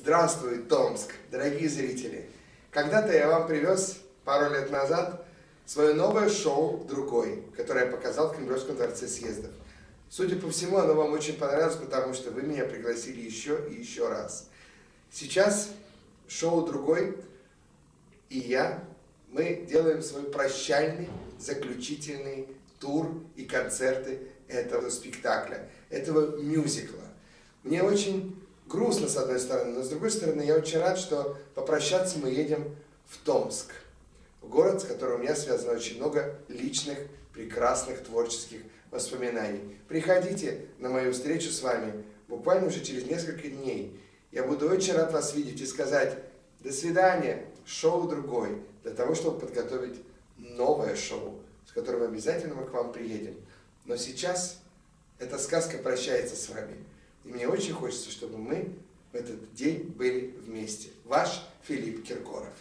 Здравствуй, Томск, дорогие зрители! Когда-то я вам привез пару лет назад свое новое шоу «Другой», которое я показал в Кремлевском дворце съездов. Судя по всему, оно вам очень понравилось, потому что вы меня пригласили еще и еще раз. Сейчас шоу «Другой» и я, мы делаем свой прощальный, заключительный тур и концерты этого спектакля, этого мюзикла. Мне очень грустно, с одной стороны, но с другой стороны, я очень рад, что попрощаться мы едем в Томск, в город, с которым у меня связано очень много личных, прекрасных, творческих воспоминаний. Приходите на мою встречу с вами буквально уже через несколько дней. Я буду очень рад вас видеть и сказать «до свидания», шоу «Другой», для того, чтобы подготовить новое шоу, с которым обязательно мы к вам приедем. Но сейчас эта сказка прощается с вами. И мне очень хочется, чтобы мы в этот день были вместе. Ваш Филипп Киркоров.